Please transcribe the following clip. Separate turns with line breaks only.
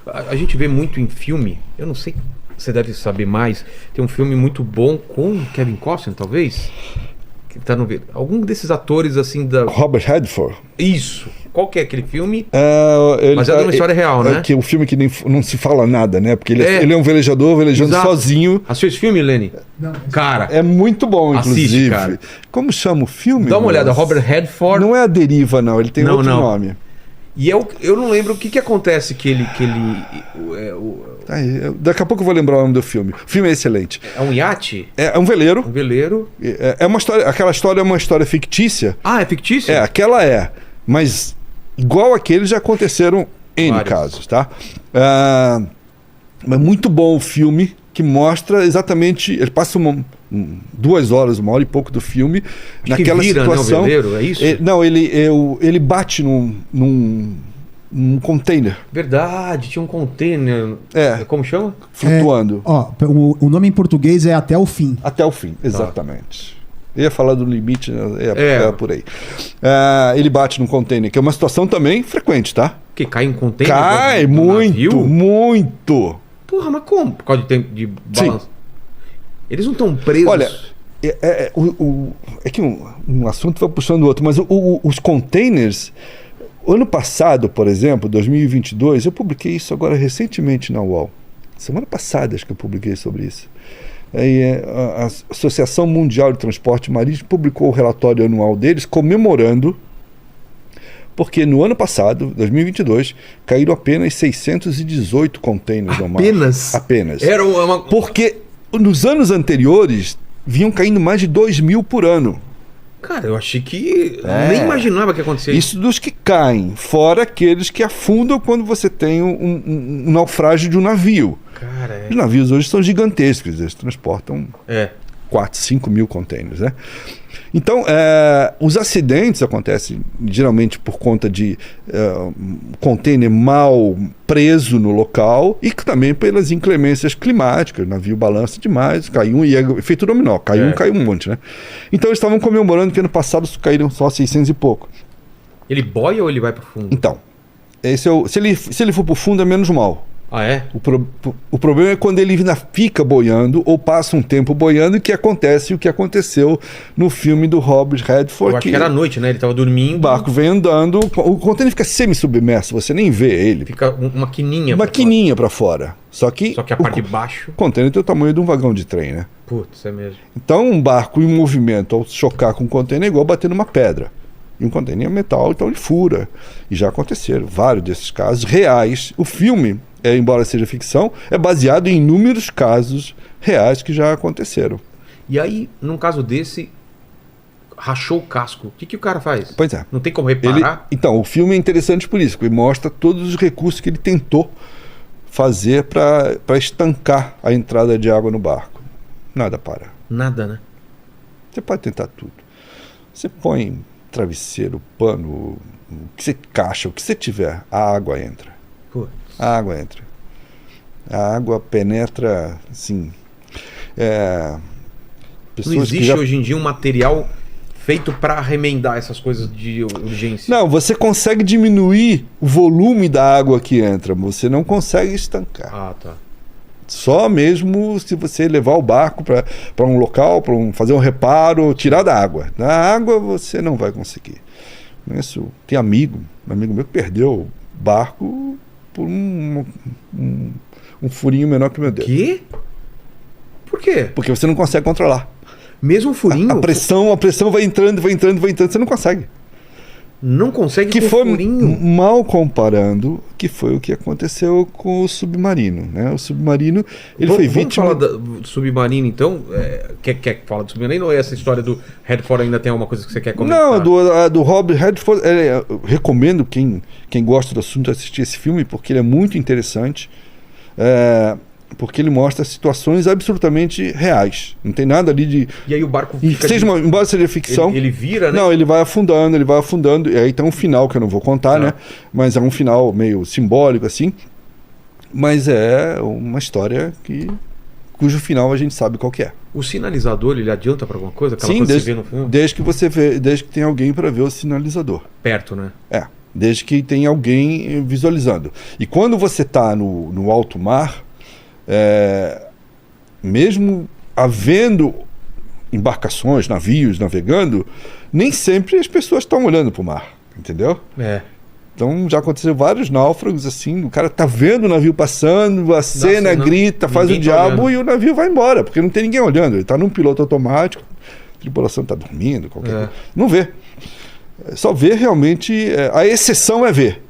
A gente vê muito em filme, eu não sei, você deve saber mais, tem um filme muito bom com Kevin Costner, talvez? Que tá no, algum desses atores assim da...
Robert Redford.
Isso. Qual que é aquele filme?
Ele
Mas é de uma história real, né?
Que é um filme que nem, não se fala nada, né? Porque ele é um velejador velejando sozinho.
Assistiu esse filme, Lenny?
Não.
Cara,
É muito bom, inclusive.
assiste, cara.
Como chama o filme?
Dá uma olhada, Robert Redford.
Não é A Deriva, não. Ele tem
Não,
outro
não.
nome.
E eu não lembro o que acontece que ele
Daqui a pouco eu vou lembrar o nome do filme. O filme é excelente.
é um iate?
É um veleiro.
Um veleiro?
É uma história. Aquela história é uma história fictícia.
Ah, é fictício?
Aquela é. Mas igual aquele já aconteceram N
Vários.
casos, tá? Mas muito bom o filme, que mostra exatamente. Ele passa 2 horas, 1 hora e pouco do filme,
Acho
naquela
que vira,
situação.
né, o veleiro, é isso?
Não, ele bate num container
Verdade, tinha um container. Como chama?
flutuando.
O nome em português é Até o Fim.
Até o fim, exatamente. Eu ia falar do limite, né? Por aí. Ele bate num container, que é uma situação também frequente, tá?
Que cai em container?
Cai
no
muito,
navio?
muito.
Porra, mas como? Por causa de tempo de balanço? Eles não estão presos?
Olha, é que um assunto vai puxando o outro, mas os containers, ano passado, por exemplo, 2022, eu publiquei isso agora recentemente na UOL. Semana passada acho que eu publiquei sobre isso. A Associação Mundial de Transporte Marítimo publicou o relatório anual deles comemorando, porque no ano passado, 2022, caíram apenas 618 containers no mar. Apenas.
Era uma...
Porque nos anos anteriores vinham caindo mais de 2.000 por ano.
Cara, eu achei que... Nem imaginava que ia acontecer
Isso dos que caem, fora aqueles que afundam quando você tem um naufrágio de um navio.
Cara,
Os navios hoje são gigantescos, eles transportam 4, 5 mil containers, né? Então, os acidentes acontecem geralmente por conta de container mal preso no local e também pelas inclemências climáticas. O navio balança demais, cai um e é efeito dominó. Cai um monte, né? Então, eles estavam comemorando que ano passado caíram só 600 e pouco.
Ele boia ou ele vai pro fundo?
Então, se ele for pro fundo é menos mal.
Ah, é?
O problema é quando ele ainda fica boiando ou passa um tempo boiando, que acontece o que aconteceu no filme do Robert Redford.
Eu acho que era à noite, né? Ele tava dormindo.
O barco vem andando, o container fica semi-submerso, você nem vê ele.
Fica uma quininha.
Uma quininha pra fora. Só que
a parte de baixo...
O container tem o tamanho de um vagão de trem, né?
Putz, é mesmo.
Então um barco em movimento, ao chocar com um container, é igual bater numa pedra. E um container é metal, então ele fura. E já aconteceram vários desses casos reais. O filme, embora seja ficção, é baseado em inúmeros casos reais que já aconteceram.
E aí, num caso desse, rachou o casco. O que o cara faz?
Pois é.
Não tem como reparar?
Então, o filme é interessante por isso, porque mostra todos os recursos que ele tentou fazer para estancar a entrada de água no barco. Nada para.
Nada, né?
Você pode tentar tudo. Você põe travesseiro, pano, o que você caixa, o que você tiver, a água entra.
Putz.
A água entra. A água penetra, assim...
Não existe hoje em dia um material feito para remendar essas coisas de urgência.
Não, você consegue diminuir o volume da água que entra, você não consegue estancar.
Ah, tá.
Só mesmo se você levar o barco para um local, fazer um reparo, tirar da água. Na água você não vai conseguir. Isso, tem um amigo meu que perdeu o barco por um furinho menor que o meu dedo.
Quê? Por quê?
Porque você não consegue controlar.
Mesmo um furinho?
A pressão vai entrando, você não consegue.
Não consegue
Que
com
foi
furinho?
Mal comparando, que foi o que aconteceu com o submarino, né? O submarino, ele foi vítima...
Vamos falar do submarino, então? Quer falar do submarino ou essa história do Redford ainda tem alguma coisa que você quer comentar?
Não, do Robert Redford, eu recomendo quem gosta do assunto assistir esse filme, porque ele é muito interessante. Porque ele mostra situações absolutamente reais. Não tem nada ali de...
E aí o barco fica...
Embora seja ficção...
Ele vira, né?
Não, ele vai afundando. E aí tem um final que eu não vou contar, né? Mas é um final meio simbólico, assim. Mas é uma história cujo final a gente sabe qual que é.
O sinalizador, ele adianta para alguma coisa?
Sim, desde que tem alguém para ver o sinalizador.
Perto, né?
desde que tenha alguém visualizando. E quando você está no alto mar, mesmo havendo embarcações, navios navegando, nem sempre as pessoas estão olhando para o mar, entendeu? Então já aconteceu vários náufragos assim, o cara tá vendo o navio passando, acena, grita, faz o diabo e o navio vai embora, porque não tem ninguém olhando, ele tá num piloto automático, a tripulação tá dormindo, qualquer coisa. Não vê. Só vê realmente, a exceção é ver.